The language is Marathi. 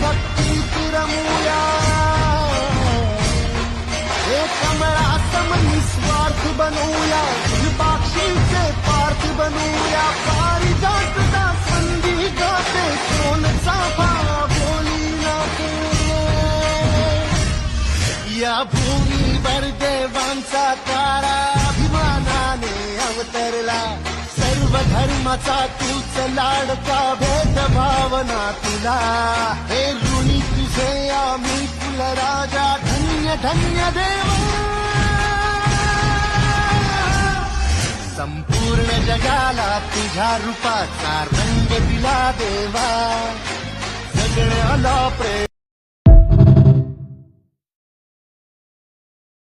भक्तीत रमूया, हे कमळासम निस्वार्थ बनूया, बाक्षीचे पार्थ बनूया, पारिजातचा संधी गाते सोन चाफा बोली नाते. या भूमीवर देवांचा तारा अभिमानाने अवतरला, सर्व धर्माचा तूच लाडका, भेदभावना तुला. हे ऋणी तुझे आम्ही कुलराजा, धन्य धन्य देवा. संपूर्ण जगाला तुझ्या रूपाचा रंग दिला देवा, जगण्याला प्रेम